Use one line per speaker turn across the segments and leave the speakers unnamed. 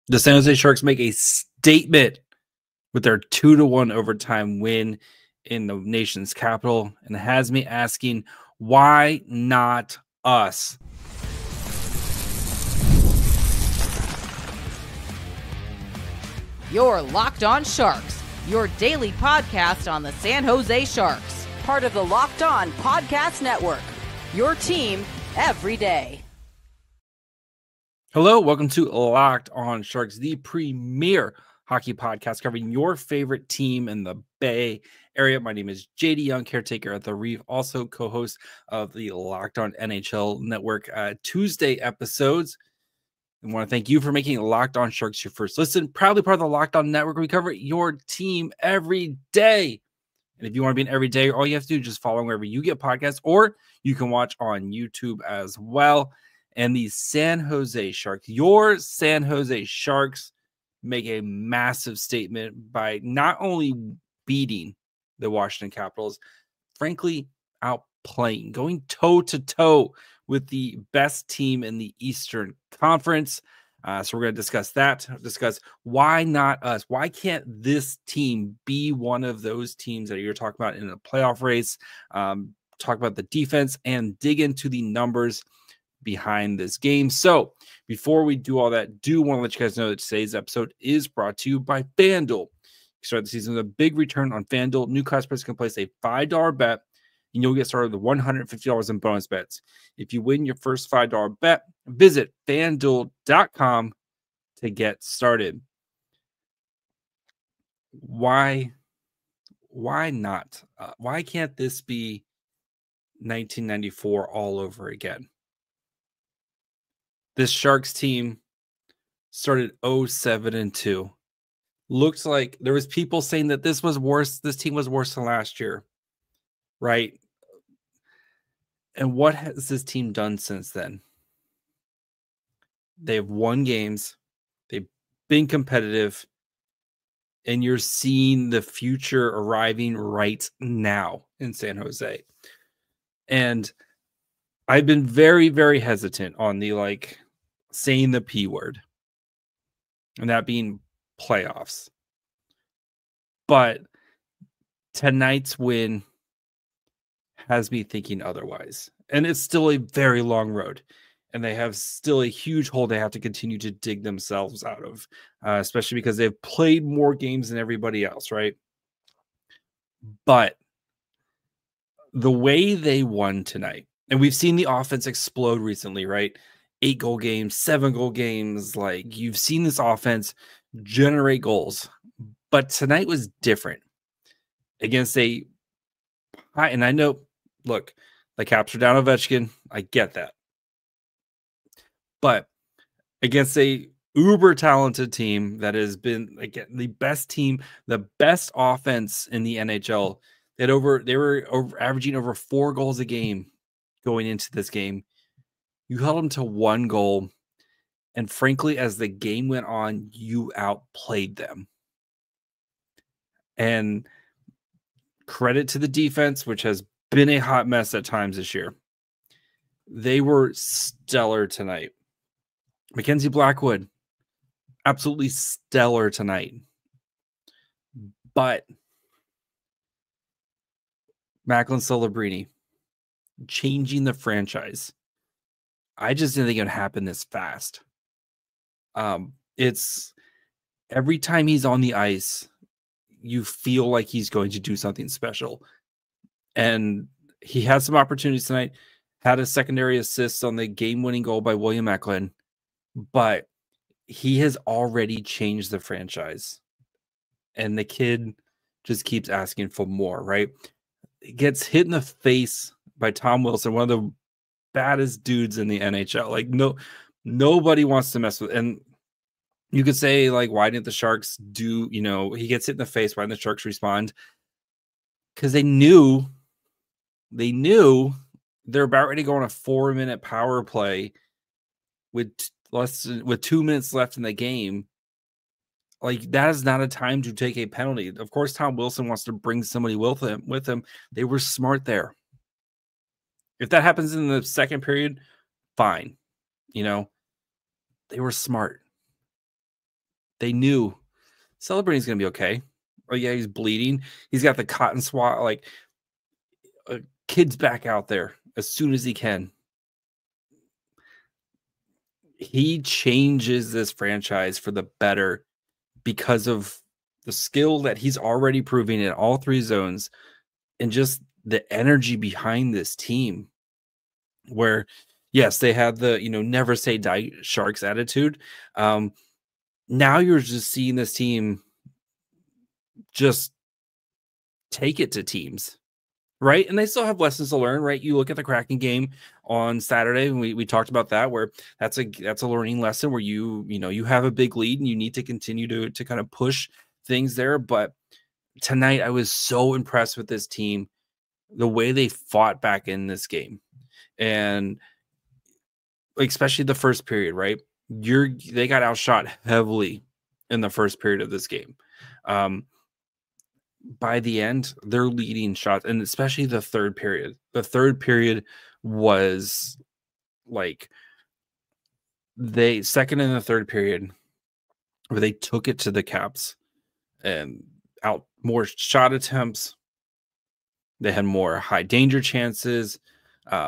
The San Jose Sharks make a statement with their 2-1 overtime win in the nation's capital, and it has me asking, why not us?
You're Locked On Sharks, your daily podcast on the San Jose Sharks, part of the Locked On Podcast Network, your team every day.
Hello, welcome to Locked On Sharks, the premier hockey podcast covering your favorite team in the Bay Area. My name is JD Young, caretaker at the Reef, also co-host of the Locked On NHL Network Tuesday episodes. I want to thank you for making Locked On Sharks your first listen. Proudly part of the Locked On Network. We cover your team every day. And if you want to be an everyday, all you have to do is just follow wherever you get podcasts, or you can watch on YouTube as well. And the San Jose Sharks, your San Jose Sharks, make a massive statement by not only beating the Washington Capitals, frankly, outplaying, going toe-to-toe with the best team in the Eastern Conference. So we're going to discuss that, discuss why not us? Why can't this team be one of those teams that you're talking about in a playoff race? Talk about the defense and dig into the numbers behind this game. So before we do all that, do want to let you guys know that today's episode is brought to you by FanDuel. Start the season with a big return on FanDuel. New customers can place a $5 bet and you'll get started with $150 in bonus bets. If you win your first $5 bet, visit FanDuel.com to get started. Why not? Why can't this be 1994 all over again? This Sharks team started 0-7-2. Looks like there was people saying that this was worse. This team was worse than last year, right? And what has this team done since then? They have won games. They've been competitive. And you're seeing the future arriving right now in San Jose. And I've been very, very hesitant on the saying the P word, and that being playoffs. But tonight's win has me thinking otherwise. And it's still a very long road, and they have still a huge hole they have to continue to dig themselves out of, especially because they've played more games than everybody else, right? But the way they won tonight, and we've seen the offense explode recently, right? 8-goal games, 7-goal games. Like, you've seen this offense generate goals. But tonight was different against a high. And I know, look, the Caps are down Ovechkin. I get that. But against a uber talented team that has been, again, the best team, the best offense in the NHL, they were averaging over 4 goals a game going into this game. You held them to 1 goal. And frankly, as the game went on, you outplayed them. And credit to the defense, which has been a hot mess at times this year. They were stellar tonight. Mackenzie Blackwood, absolutely stellar tonight. But Macklin Celebrini, changing the franchise. I just didn't think it would happen this fast. It's every time he's on the ice, you feel like he's going to do something special. And he had some opportunities tonight, had a secondary assist on the game-winning goal by William Macklin, but he has already changed the franchise. And the kid just keeps asking for more, right? He gets hit in the face by Tom Wilson, one of the baddest dudes in the NHL. Like, nobody wants to mess with. And you could say, like, why didn't the Sharks do, he gets hit in the face, why didn't the Sharks respond? Because they knew they're about ready to go on a 4-minute power play with 2 minutes left in the game. Like, that is not a time to take a penalty. Of course, Tom Wilson wants to bring somebody with him. They were smart there. If that happens in the second period, fine. They were smart. they knew Celebrini's going to be okay. Oh, yeah, he's bleeding. He's got the cotton swab. Like, kid's back out there as soon as he can. He changes this franchise for the better because of the skill that he's already proving in all three zones and just the energy behind this team. Where, yes, they had the, never say die Sharks attitude. Now you're just seeing this team just take it to teams, right? And they still have lessons to learn, right? You look at the Kraken game on Saturday, and we talked about that, where that's a learning lesson where you have a big lead and you need to continue to kind of push things there. But tonight I was so impressed with this team, the way they fought back in this game. And especially the first period, right? They got outshot heavily in the first period of this game. By the end, they're leading shots, and especially the third period. The third period was like second in the third period where they took it to the Caps and out more shot attempts. They had more high danger chances,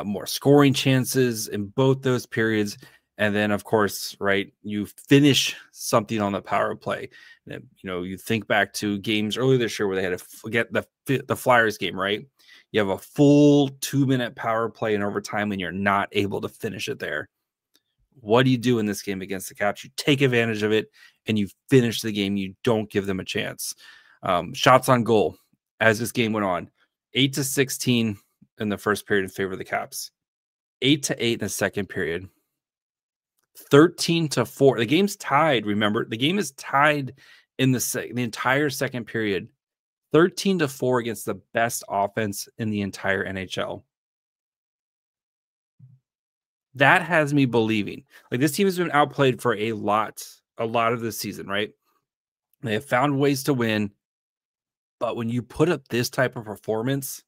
more scoring chances in both those periods. And then, of course, right, you finish something on the power play. And, you think back to games earlier this year where they had to get the Flyers game, right? You have a full 2-minute power play in overtime and you're not able to finish it there. What do you do in this game against the Caps? You take advantage of it and you finish the game. You don't give them a chance. Shots on goal as this game went on, 8-16 in the first period in favor of the Caps, 8-8 in the second period, 13-4. The game's tied. Remember, the game is tied in the entire second period, 13-4 against the best offense in the entire NHL. That has me believing, like, this team has been outplayed for a lot of this season, right? They have found ways to win, but when you put up this type of performance,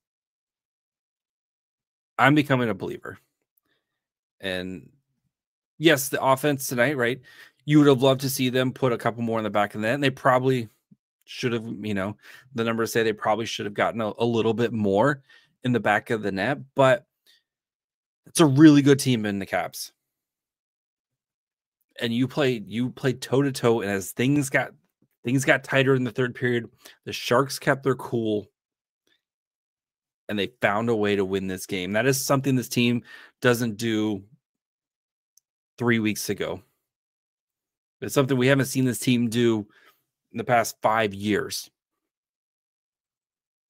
I'm becoming a believer. And yes, the offense tonight, right? You would have loved to see them put a couple more in the back of the net, and they probably should have, the numbers say they probably should have gotten a little bit more in the back of the net, but it's a really good team in the Caps. And you played toe-to-toe, and as things got tighter in the third period, the Sharks kept their cool, and they found a way to win this game. That is something this team doesn't do 3 weeks ago. It's something we haven't seen this team do in the past 5 years.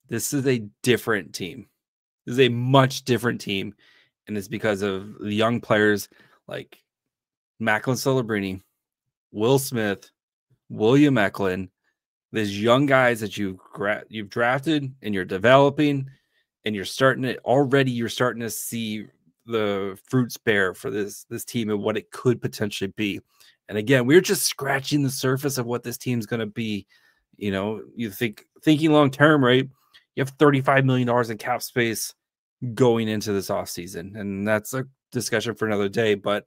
This is a different team. This is a much different team, and it's because of the young players like Macklin Celebrini, Will Smith, William Eklund, these young guys that you've drafted and you're developing, and you're starting to see the fruits bear for this team and what it could potentially be. And again, we're just scratching the surface of what this team's going to be. You thinking long term, right? You have $35 million in cap space going into this offseason, and that's a discussion for another day. But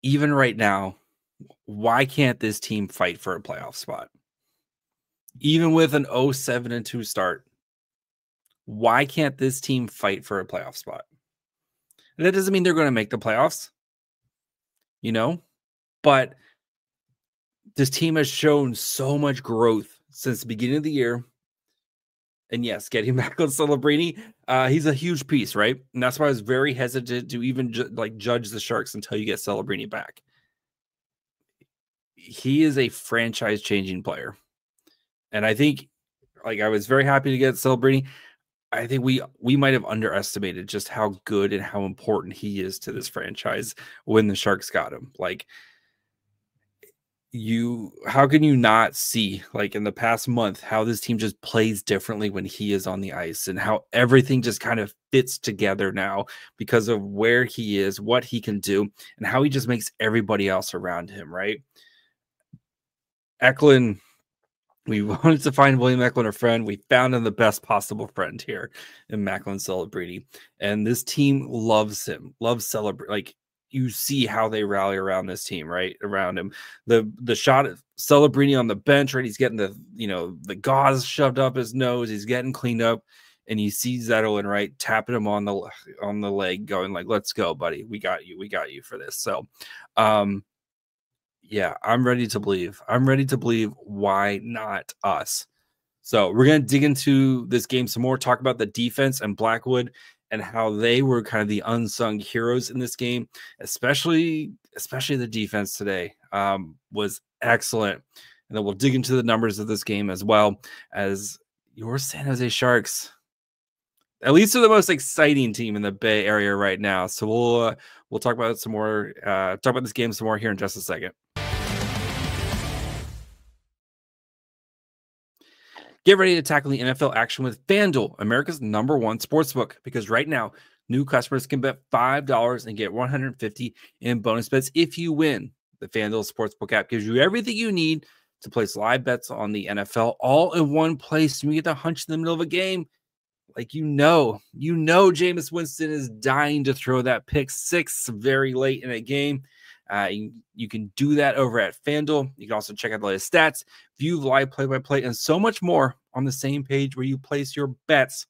even right now, why can't this team fight for a playoff spot? Even with an 0-7-2 start, why can't this team fight for a playoff spot? And that doesn't mean they're going to make the playoffs, but this team has shown so much growth since the beginning of the year. And yes, getting back on Celebrini, he's a huge piece, right? And that's why I was very hesitant to even judge the Sharks until you get Celebrini back. He is a franchise-changing player. And I think, I was very happy to get Celebrini. I think we might have underestimated just how good and how important he is to this franchise when the Sharks got him. How can you not see, in the past month, how this team just plays differently when he is on the ice, and how everything just kind of fits together now because of where he is, what he can do, and how he just makes everybody else around him, right? Eklund, we wanted to find William Eklund a friend. We found him the best possible friend here in Macklin Celebrini. And this team loves him, loves Celebrini. you see how they rally around this team, right? Around him. The shot of Celebrini on the bench, right? He's getting the gauze shoved up his nose. He's getting cleaned up. And you see Zetterlund, right, tapping him on the leg, going like, let's go, buddy. We got you for this. So yeah, I'm ready to believe. I'm ready to believe. Why not us? So we're going to dig into this game some more, talk about the defense and Blackwood and how they were kind of the unsung heroes in this game, especially the defense today was excellent. And then we'll dig into the numbers of this game as well as your San Jose Sharks. At least they're the most exciting team in the Bay Area right now. So we'll talk about it some more, talk about this game some more here in just a second. Get ready to tackle the NFL action with FanDuel, America's #1 sportsbook, because right now, new customers can bet $5 and get $150 in bonus bets if you win. The FanDuel Sportsbook app gives you everything you need to place live bets on the NFL all in one place. You get to hunch in the middle of a game. Like, Jameis Winston is dying to throw that pick six very late in a game. You can do that over at FanDuel. You can also check out the latest stats, view live play-by-play, and so much more on the same page where you place your bets.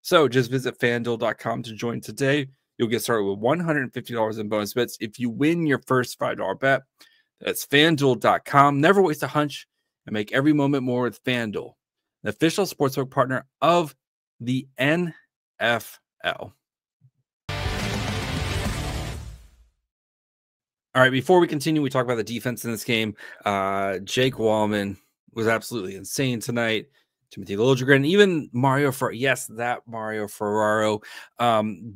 So just visit FanDuel.com to join today. You'll get started with $150 in bonus bets if you win your first $5 bet. That's FanDuel.com. Never waste a hunch and make every moment more with FanDuel, the official sportsbook partner of the NFL. All right, before we continue, we talk about the defense in this game. Jake Walman was absolutely insane tonight. Timothy Liljegren, even Mario Ferraro.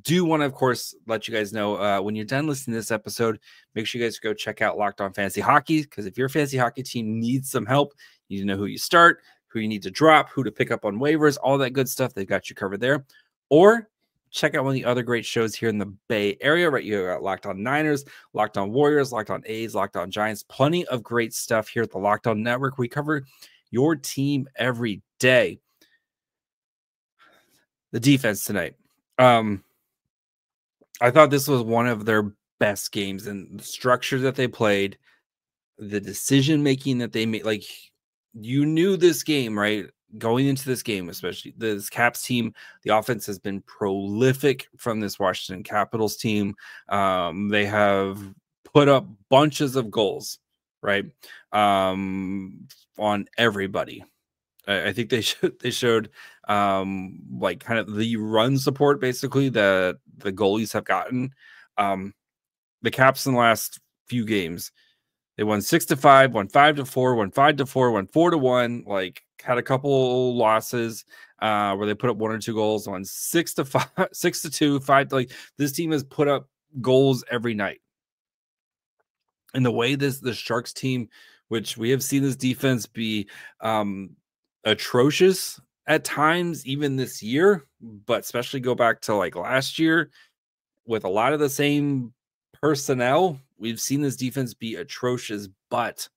Do want to, of course, let you guys know when you're done listening to this episode, make sure you guys go check out Locked On Fantasy Hockey, because if your fantasy hockey team needs some help, you need to know who you start, who you need to drop, who to pick up on waivers, all that good stuff. They've got you covered there. Or check out one of the other great shows here in the Bay Area, right? You got Locked On Niners, Locked On Warriors, Locked On A's, Locked On Giants. Plenty of great stuff here at the Locked On Network. We cover your team every day. The defense tonight. I thought this was one of their best games, and the structure that they played, the decision making that they made. Like, you knew this game, right? Going into this game, especially this Caps team, the offense has been prolific from this Washington Capitals team. They have put up bunches of goals, right? On everybody. I think they showed like kind of the run support basically that the goalies have gotten. The Caps in the last few games, they won 6-5, won 5-4, won 5-4, won 4-1. Like, had a couple losses where they put up 1 or 2 goals, won 6-5, 6-2, 5. Like, this team has put up goals every night. And the way the Sharks team, which we have seen this defense be atrocious at times, even this year, but especially go back to like last year with a lot of the same personnel, we've seen this defense be atrocious, but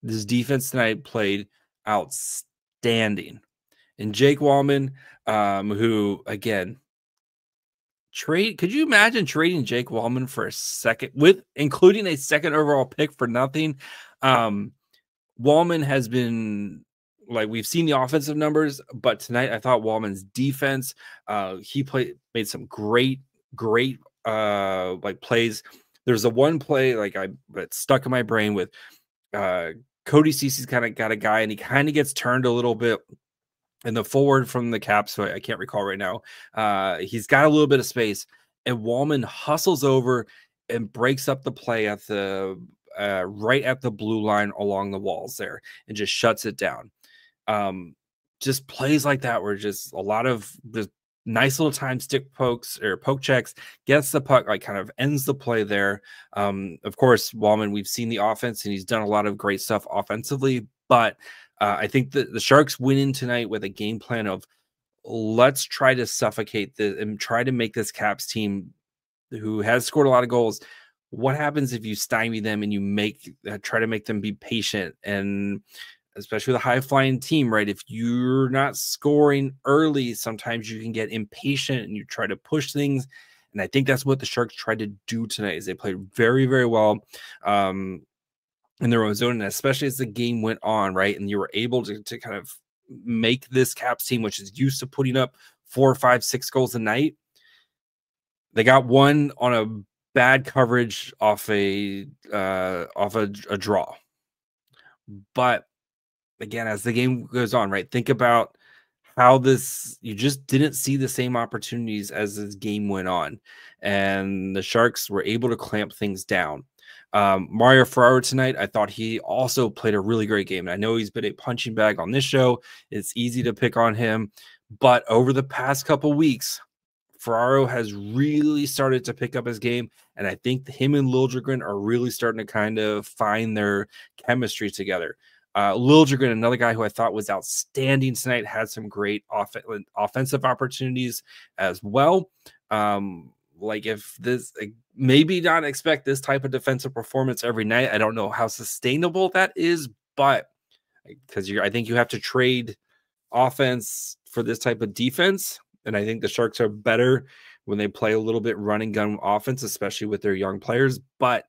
this defense tonight played outstanding. And Jake Walman, who, again, could you imagine trading Jake Walman for a second, including a second overall pick, for nothing? Walman has been, like, we've seen the offensive numbers, but tonight I thought Walman's defense, he made some great like plays. There's a one play that stuck in my brain with Cody Cece's kind of got a guy, and he kind of gets turned a little bit in the forward from the Caps, so I can't recall right now. He's got a little bit of space, and Walman hustles over and breaks up the play at the right at the blue line along the walls there, and just shuts it down. Just plays like that were just a lot of just nice little time stick pokes or poke checks, gets the puck, like, kind of ends the play there. Of course, Walman, we've seen the offense, and he's done a lot of great stuff offensively, but I think that the Sharks went in tonight with a game plan of, let's try to suffocate and try to make this Caps team, who has scored a lot of goals, what happens if you stymie them and you try to make them be patient? And especially with a high-flying team, right? If you're not scoring early, sometimes you can get impatient and you try to push things, And I think that's what the Sharks tried to do tonight. Is they played very, very well in their own zone, and especially as the game went on, right? And you were able to kind of make this Caps team, which is used to putting up 4, 5, 6 goals a night. They got one on a bad coverage off a draw. But again, as the game goes on, right? Think about how you just didn't see the same opportunities as this game went on, and the Sharks were able to clamp things down. Mario Ferraro tonight, I thought he also played a really great game. And I know he's been a punching bag on this show. It's easy to pick on him, but over the past couple weeks, Ferraro has really started to pick up his game, and I think him and Liljegren are really starting to kind of find their chemistry together. Liljegren, another guy who I thought was outstanding tonight, had some great offensive opportunities as well. Maybe not expect this type of defensive performance every night. I don't know how sustainable that is, but because I think you have to trade offense for this type of defense. And I think the Sharks are better when they play a little bit running gun offense, especially with their young players. But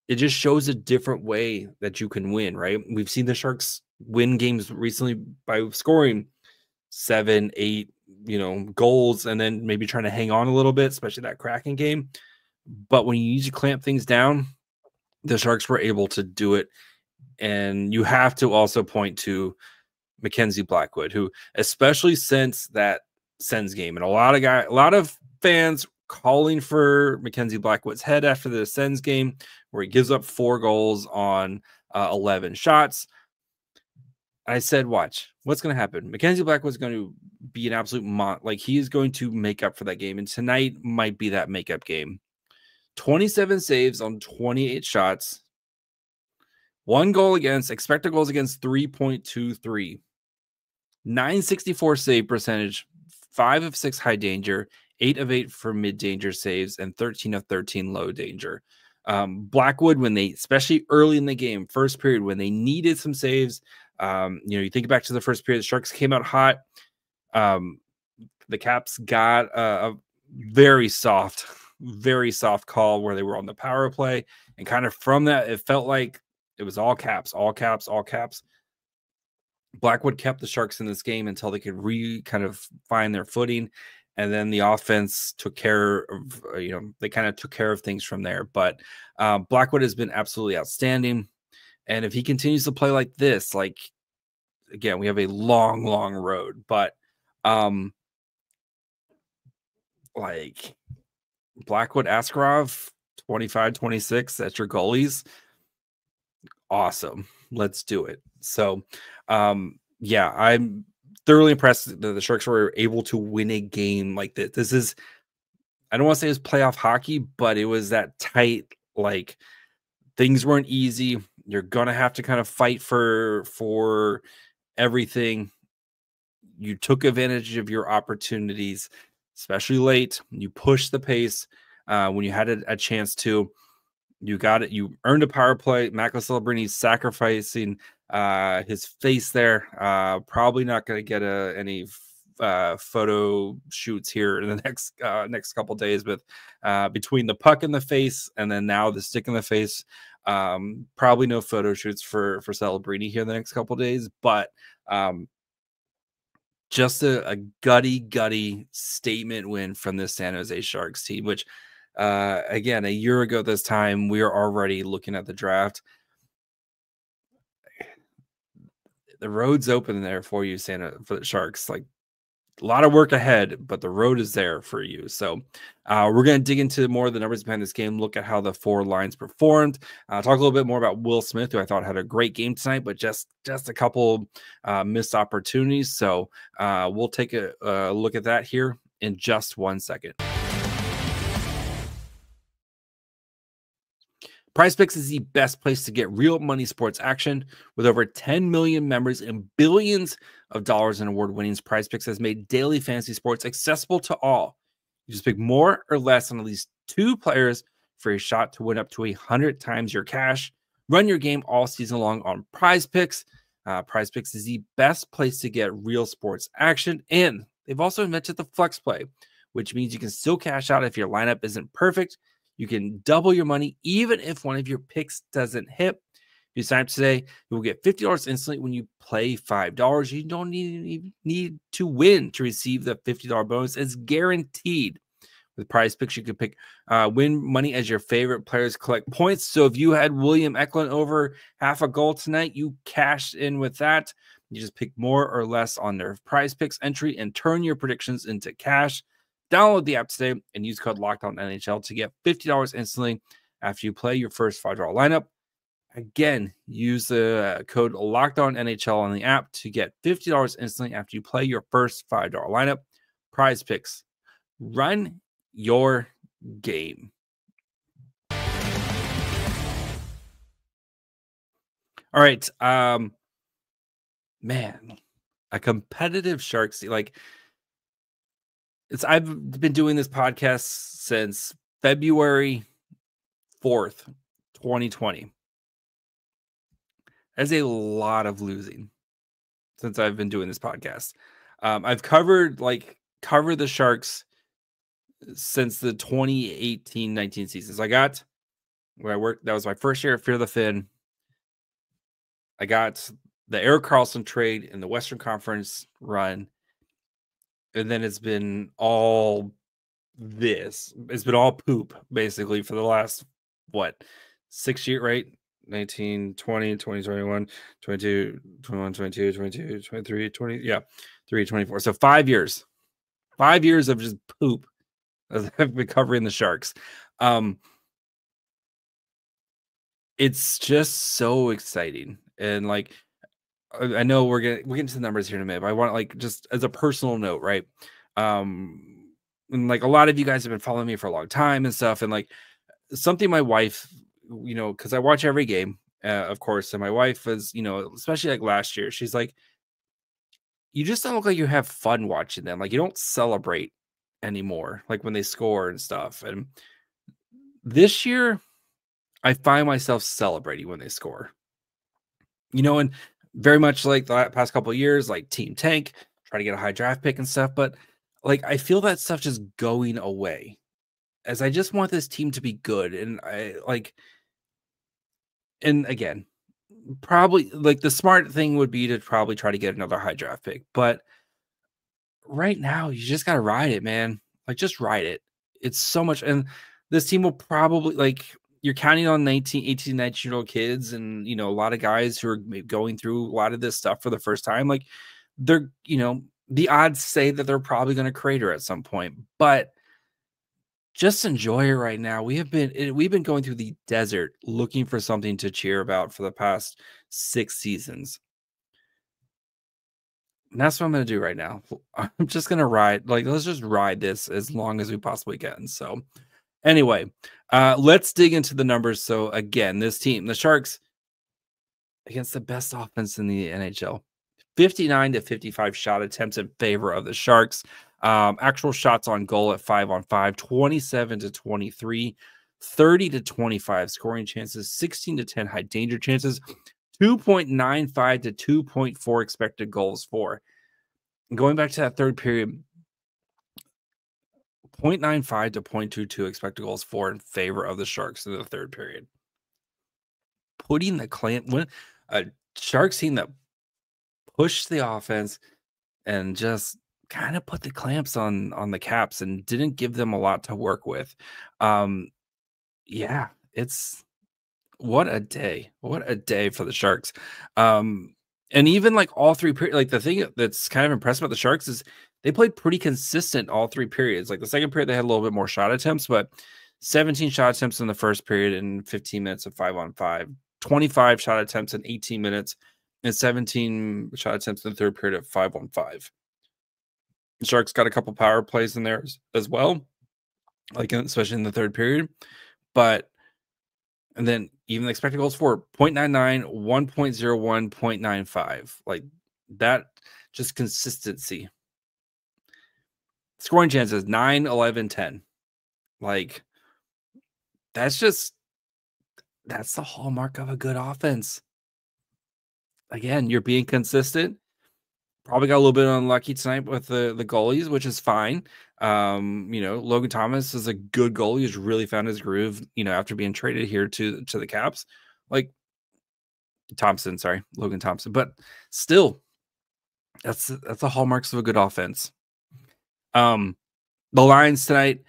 it just shows a different way that you can win, right? We've seen the Sharks win games recently by scoring 7, 8, goals, and then maybe trying to hang on a little bit, especially that Kraken game. But when you need to clamp things down, the Sharks were able to do it. And you have to also point to Mackenzie Blackwood, who, especially since that Sens game, and a lot of fans calling for Mackenzie Blackwood's head after the Sens game, where he gives up 4 goals on 11 shots. I said, watch what's going to happen. Mackenzie Blackwood's going to be an absolute he is going to make up for that game, and tonight might be that makeup game. 27 saves on 28 shots, 1 goal against, expected goals against 3.23. 964 save percentage, 5 of 6 high danger, 8 of 8 for mid danger saves, and 13 of 13 low danger. Blackwood, especially early in the game, first period, when they needed some saves, you think back to the first period, the Sharks came out hot. The Caps got a very soft call where they were on the power play, and kind of from that, it felt like it was all caps. Blackwood kept the Sharks in this game until they could kind of find their footing. And then the offense took care of, they kind of took care of things from there. But Blackwood has been absolutely outstanding. And if he continues to play like this, again, we have a long, long road. But Blackwood, Askarov, 25-26, that's your goalies. Awesome. Let's do it. So, I'm thoroughly impressed that the Sharks were able to win a game like this. This is, I don't want to say it was playoff hockey, but it was that tight, things weren't easy. You're going to have to kind of fight for everything. You took advantage of your opportunities, especially late. You pushed the pace when you had a chance to. You got it. You earned a power play. Matt Celebrini sacrificing his face there. Probably not going to get any photo shoots here in the next couple days. But between the puck in the face and then now the stick in the face, probably no photo shoots for Celebrini here the next couple days. But just a gutty statement win from this San Jose Sharks team, which. Again, a year ago this time, we are already looking at the draft. The road's open there for you, for the Sharks. A lot of work ahead, but the road is there for you. So we're going to dig into more of the numbers behind this game, look at how the 4 lines performed, talk a little bit more about Will Smith, who I thought had a great game tonight, but just a couple missed opportunities. So we'll take a look at that here in just 1 second. PrizePicks is the best place to get real money sports action. With over 10 million members and billions of dollars in award winnings, PrizePicks has made daily fantasy sports accessible to all. You just pick more or less on at least 2 players for a shot to win up to 100 times your cash. Run your game all season long on PrizePicks. PrizePicks is the best place to get real sports action, and they've also invented the Flex Play, which means you can still cash out if your lineup isn't perfect. You can double your money even if one of your picks doesn't hit. If you sign up today, you will get $50 instantly when you play $5. You don't need to win to receive the $50 bonus. It's guaranteed. With Prize Picks, you can pick win money as your favorite players collect points. So if you had William Eklund over half a goal tonight, you cashed in with that. You just pick more or less on their Prize Picks entry and turn your predictions into cash. Download the app today and use code LOCKEDONNHL to get $50 instantly after you play your first $5 lineup. Again, use the code LOCKEDONNHL on the app to get $50 instantly after you play your first $5 lineup. Prize Picks. Run your game. All right. Man, a competitive Sharks. Like, I've been doing this podcast since February 4th, 2020. That's a lot of losing since I've been doing this podcast. I've covered the Sharks since the 2018-19 seasons. I got where I worked. That was my first year at Fear the Fin. I got the Erik Karlsson trade in the Western Conference run. And then it's been all this. It's been all poop, basically, for the last, 6 years, right? 19, 20, 20, 21, 22, 21, 22, 22, 23, 20, 3, 24. So 5 years. 5 years of just poop as I've been covering the Sharks. It's just so exciting. And I know we're getting to the numbers here in a minute, but I want just as a personal note, right? And a lot of you guys have been following me for a long time and stuff. And something my wife, because I watch every game, of course. And my wife was, especially last year, she's like, you just don't look like you have fun watching them. You don't celebrate anymore, when they score and stuff. And this year, I find myself celebrating when they score. And very much like the past couple of years, Team Tank, try to get a high draft pick and stuff. But I feel that stuff just going away as I just want this team to be good. And and again, probably the smart thing would be to probably try to get another high draft pick. But right now, you just got to ride it, man. Just ride it. It's so much. And this team will probably you're counting on 18, 19-year-old kids and, a lot of guys who are going through a lot of this stuff for the first time. They're, the odds say that they're probably going to crater at some point, but just enjoy it right now. We've been going through the desert looking for something to cheer about for the past 6 seasons. And that's what I'm going to do right now. I'm just going to ride. Let's just ride this as long as we possibly can. So anyway, let's dig into the numbers. So again, this team, the Sharks, against the best offense in the NHL, 59 to 55 shot attempts in favor of the Sharks. Actual shots on goal at 5-on-5, 27 to 23, 30 to 25 scoring chances, 16 to 10 high danger chances, 2.95 to 2.4 expected goals for. Going back to that third period, 0.95 to 0.22 expected goals for in favor of the Sharks in the third period. Putting the when a Sharks team that pushed the offense and just kind of put the clamps on the Caps and didn't give them a lot to work with. Yeah, it's what a day for the Sharks. And even all 3 periods, the thing that's kind of impressive about the Sharks is they played pretty consistent all 3 periods. The second period, they had a little bit more shot attempts, but 17 shot attempts in the first period and 15 minutes of 5-on-5, 25 shot attempts in 18 minutes, and 17 shot attempts in the third period at 5-on-5. The Sharks got a couple power plays in there as well, especially in the third period. And then even the expected goals for 0.99, 1.01, 0.95. That, just consistency. Scoring chances, 9, 11, 10. That's the hallmark of a good offense. Again, you're being consistent. Probably got a little bit unlucky tonight with the goalies, which is fine. Logan Thomas is a good goalie. He's really found his groove, after being traded here to the Caps. Like Logan Thompson. But still, that's the hallmarks of a good offense. The lines tonight,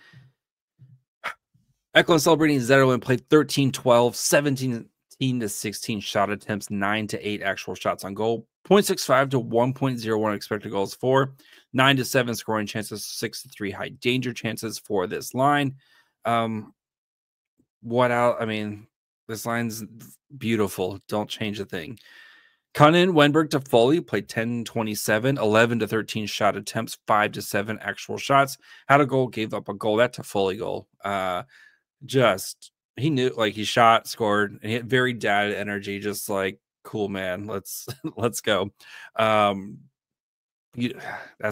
Eklund celebrating Zetterlund played 13-12, 17-16 shot attempts, 9-8 actual shots on goal, 0.65 to 1.01 expected goals for, 9-7 scoring chances, 6-3 high danger chances for this line. What else? I mean, this line's beautiful. Don't change a thing. Cunnin, Wenberg to Foley played 10-27, 11-13 shot attempts, 5-7 actual shots. Had a goal, gave up a goal. That to Foley goal. He knew, like, he shot, scored, and he had very dad energy. Just like, cool, man. Let's go. That's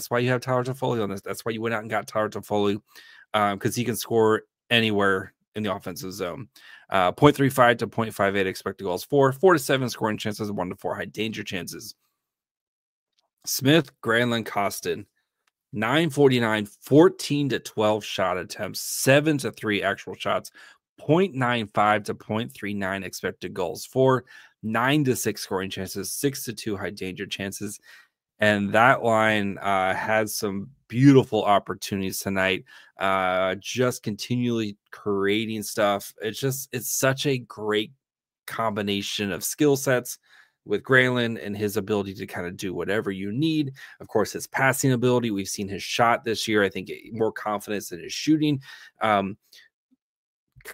why you have Tyler Toffoli on this. That's why you went out and got Tyler Toffoli, because he can score anywhere in the offensive zone. 0.35 to 0.58 expected goals for, 4-7 scoring chances, 1-4 high danger chances. Smith, Granlund, Kostin, 949, 14-12 shot attempts, 7-3 actual shots, 0.95 to 0.39 expected goals for, 9-6 scoring chances, 6-2 high danger chances. And that line had some beautiful opportunities tonight, just continually creating stuff. It's such a great combination of skill sets with Granlund and his ability to kind of do whatever you need. Of course, his passing ability. We've seen his shot this year. I think more confidence in his shooting.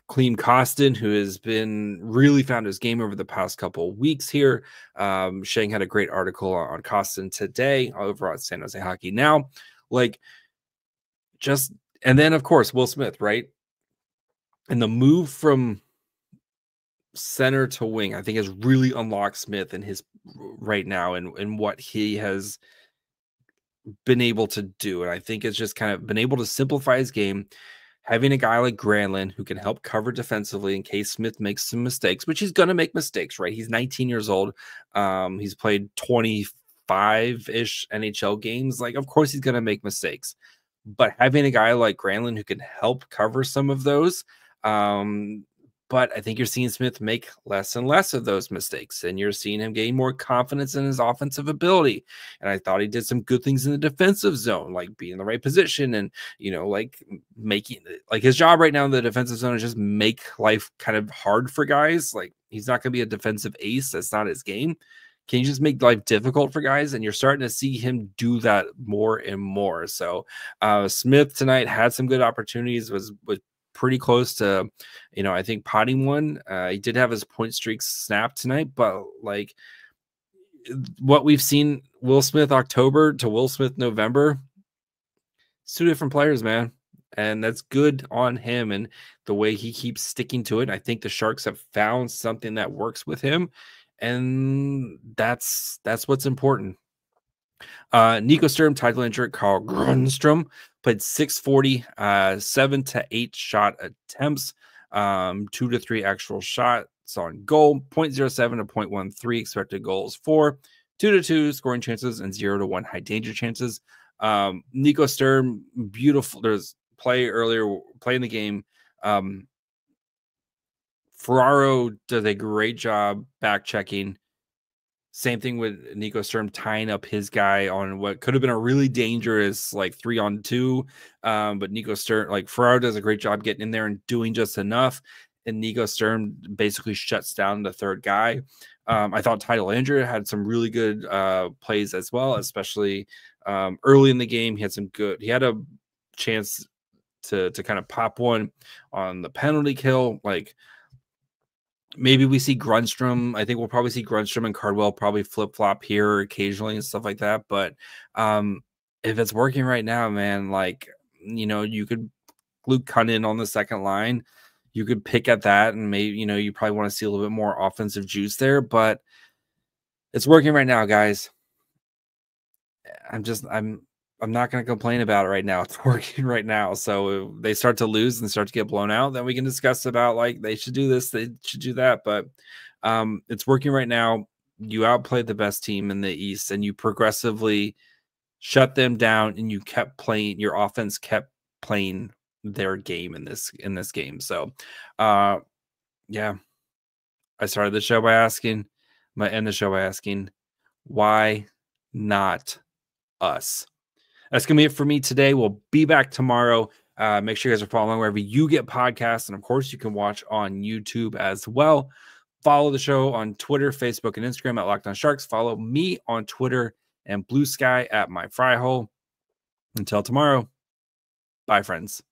Klim Kostin, who has been really found his game over the past couple of weeks here. Shang had a great article on Kostin today over on San Jose Hockey Now. And then, of course, Will Smith, right? And the move from center to wing, I think, has really unlocked Smith in his right now and what he has been able to do. And I think it's just kind of been able to simplify his game. Having a guy like Granlund who can help cover defensively in case Smith makes some mistakes, which he's going to make mistakes, right? He's 19 years old. He's played 25-ish NHL games. Like, of course he's going to make mistakes. But having a guy like Granlund who can help cover some of those, but I think you're seeing Smith make less and less of those mistakes, and you're seeing him gain more confidence in his offensive ability. And I thought he did some good things in the defensive zone, like being in the right position and, like making, like, his job right now in the defensive zone is just make life kind of hard for guys. Like, he's not going to be a defensive ace. That's not his game. Can you just make life difficult for guys? And you're starting to see him do that more and more. So Smith tonight had some good opportunities, was pretty close to, I think potting one. He did have his point streak snapped tonight, but like what we've seen Will Smith October to Will Smith November, it's two different players, man. And that's good on him and the way he keeps sticking to it. I think the Sharks have found something that works with him, and that's what's important. Nico Sturm, title injured. Carl Grundstrom played 640, 7-8 shot attempts, 2-3 actual shots on goal, 0.07 to 0.13 expected goals for, 2-2 scoring chances, and 0-1 high danger chances. Nico Sturm, beautiful. There's play in the game. Ferraro does a great job back checking. Same thing with Nico Sturm tying up his guy on what could have been a really dangerous 3-on-2. But Nico Sturm, Ferraro does a great job getting in there and doing just enough. And Nico Sturm basically shuts down the third guy. I thought Tyler Andrew had some really good plays as well, especially early in the game. He had a chance to kind of pop one on the penalty kill. Maybe we see Grundstrom. I think we'll probably see Grundstrom and Cardwell probably flip-flop here occasionally and stuff like that. But if it's working right now, man, you could glue Cunnin on the second line. You could pick at that, and maybe, you probably want to see a little bit more offensive juice there. But it's working right now, guys. I'm not going to complain about it right now. It's working right now. So if they start to lose and start to get blown out, then we can discuss about they should do this, they should do that. But it's working right now. you outplayed the best team in the East, and you progressively shut them down, and you kept playing. Your offense kept playing their game in this game. So, yeah, I started the show by asking. I'm gonna end the show by asking, why not us? That's gonna be it for me today. We'll be back tomorrow. Make sure you guys are following wherever you get podcasts, and of course, you can watch on YouTube as well. Follow the show on Twitter, Facebook, and Instagram at Locked On Sharks. Follow me on Twitter and Blue Sky at My Fry Hole. Until tomorrow, bye, friends.